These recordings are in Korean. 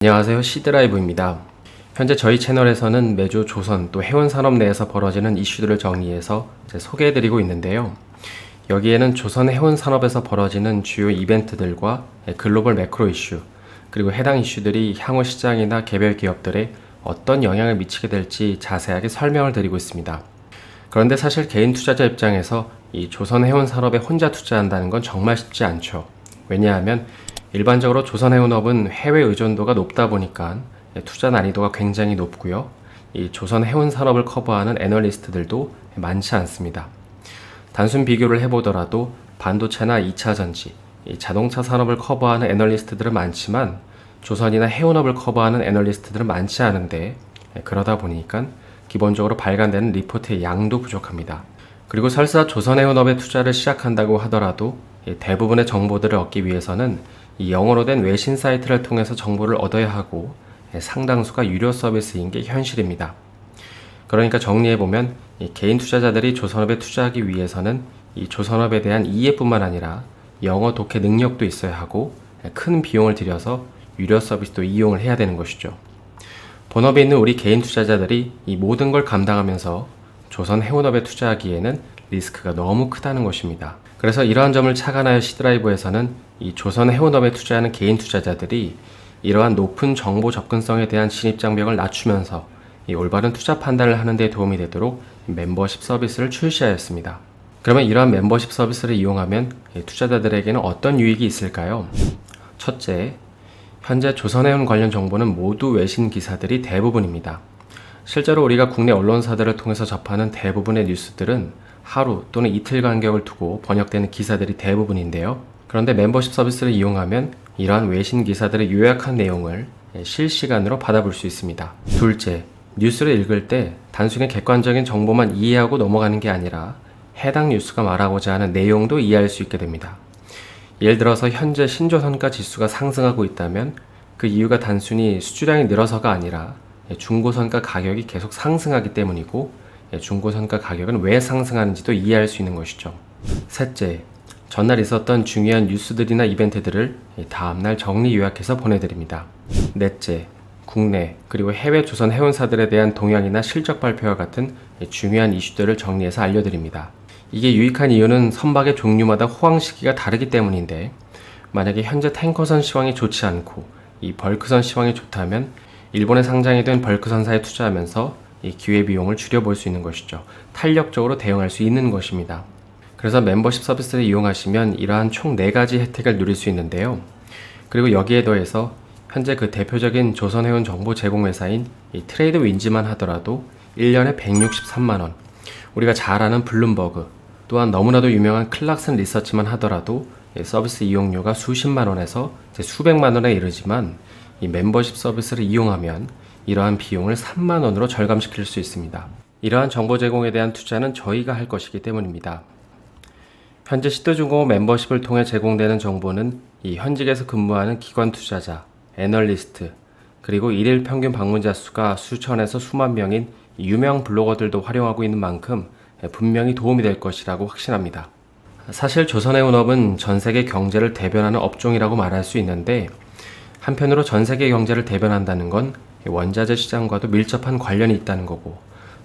안녕하세요, 시드라이브입니다. 현재 저희 채널에서는 매주 조선 또 해운 산업 내에서 벌어지는 이슈들을 정리해서 소개해드리고 있는데요. 여기에는 조선 해운 산업에서 벌어지는 주요 이벤트들과 글로벌 매크로 이슈, 그리고 해당 이슈들이 향후 시장이나 개별 기업들에 어떤 영향을 미치게 될지 자세하게 설명을 드리고 있습니다. 그런데 사실 개인 투자자 입장에서 이 조선 해운 산업에 혼자 투자한다는 건 정말 쉽지 않죠. 왜냐하면 일반적으로 조선해운업은 해외 의존도가 높다 보니까 투자 난이도가 굉장히 높고요. 이 조선 해운 산업을 커버하는 애널리스트들도 많지 않습니다. 단순 비교를 해보더라도 반도체나 2차 전지, 자동차 산업을 커버하는 애널리스트들은 많지만 조선이나 해운업을 커버하는 애널리스트들은 많지 않은데, 그러다 보니까 기본적으로 발간되는 리포트의 양도 부족합니다. 그리고 설사 조선해운업에 투자를 시작한다고 하더라도 대부분의 정보들을 얻기 위해서는 이 영어로 된 외신 사이트를 통해서 정보를 얻어야 하고 상당수가 유료 서비스인 게 현실입니다. 그러니까 정리해보면 개인 투자자들이 조선업에 투자하기 위해서는 이 조선업에 대한 이해뿐만 아니라 영어 독해 능력도 있어야 하고 큰 비용을 들여서 유료 서비스도 이용을 해야 되는 것이죠. 본업에 있는 우리 개인 투자자들이 이 모든 걸 감당하면서 조선 해운업에 투자하기에는 리스크가 너무 크다는 것입니다. 그래서 이러한 점을 착안하여 시드라이브에서는 이 조선 해운업에 투자하는 개인 투자자들이 이러한 높은 정보 접근성에 대한 진입장벽을 낮추면서 이 올바른 투자 판단을 하는 데 도움이 되도록 멤버십 서비스를 출시하였습니다. 그러면 이러한 멤버십 서비스를 이용하면 투자자들에게는 어떤 유익이 있을까요? 첫째, 현재 조선해운 관련 정보는 모두 외신 기사들이 대부분입니다. 실제로 우리가 국내 언론사들을 통해서 접하는 대부분의 뉴스들은 하루 또는 이틀 간격을 두고 번역되는 기사들이 대부분인데요. 그런데 멤버십 서비스를 이용하면 이러한 외신 기사들의 요약한 내용을 실시간으로 받아볼 수 있습니다. 둘째, 뉴스를 읽을 때 단순히 객관적인 정보만 이해하고 넘어가는 게 아니라 해당 뉴스가 말하고자 하는 내용도 이해할 수 있게 됩니다. 예를 들어서 현재 신조선가 지수가 상승하고 있다면 그 이유가 단순히 수주량이 늘어서가 아니라 중고선가 가격이 계속 상승하기 때문이고, 중고선가 가격은 왜 상승하는지도 이해할 수 있는 것이죠. 셋째, 전날 있었던 중요한 뉴스들이나 이벤트들을 다음날 정리 요약해서 보내드립니다. 넷째, 국내 그리고 해외 조선 해운사들에 대한 동향이나 실적 발표와 같은 중요한 이슈들을 정리해서 알려드립니다. 이게 유익한 이유는 선박의 종류마다 호황 시기가 다르기 때문인데, 만약에 현재 탱커선 시황이 좋지 않고 이 벌크선 시황이 좋다면 일본에 상장이 된 벌크선사에 투자하면서 이 기회비용을 줄여볼 수 있는 것이죠. 탄력적으로 대응할 수 있는 것입니다. 그래서 멤버십 서비스를 이용하시면 이러한 총 4가지 혜택을 누릴 수 있는데요. 그리고 여기에 더해서 현재 그 대표적인 조선해운 정보 제공회사인 이 트레이드 윈즈만 하더라도 1년에 163만원, 우리가 잘 아는 블룸버그, 또한 너무나도 유명한 클락슨 리서치만 하더라도 서비스 이용료가 수십만원에서 수백만원에 이르지만 이 멤버십 서비스를 이용하면 이러한 비용을 3만원으로 절감시킬 수 있습니다. 이러한 정보 제공에 대한 투자는 저희가 할 것이기 때문입니다. 현재 시드중공업 멤버십을 통해 제공되는 정보는 이 현직에서 근무하는 기관 투자자, 애널리스트, 그리고 일일 평균 방문자 수가 수천에서 수만 명인 유명 블로거들도 활용하고 있는 만큼 분명히 도움이 될 것이라고 확신합니다. 사실 조선해운업은 전세계 경제를 대변하는 업종이라고 말할 수 있는데, 한편으로 전세계 경제를 대변한다는 건 원자재 시장과도 밀접한 관련이 있다는 거고,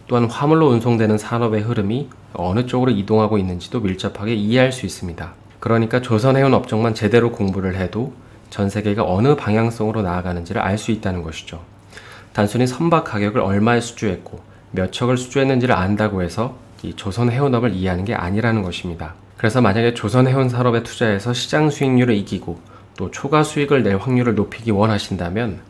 또한 화물로 운송되는 산업의 흐름이 어느 쪽으로 이동하고 있는지도 밀접하게 이해할 수 있습니다. 그러니까 조선해운 업종만 제대로 공부를 해도 전 세계가 어느 방향성으로 나아가는지를 알 수 있다는 것이죠. 단순히 선박 가격을 얼마에 수주했고 몇 척을 수주했는지를 안다고 해서 이 조선해운업을 이해하는 게 아니라는 것입니다. 그래서 만약에 조선해운 산업에 투자해서 시장 수익률을 이기고 또 초과 수익을 낼 확률을 높이기 원하신다면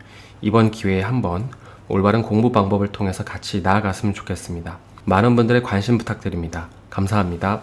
이번 기회에 한번 올바른 공부 방법을 통해서 같이 나아갔으면 좋겠습니다. 많은 분들의 관심 부탁드립니다. 감사합니다.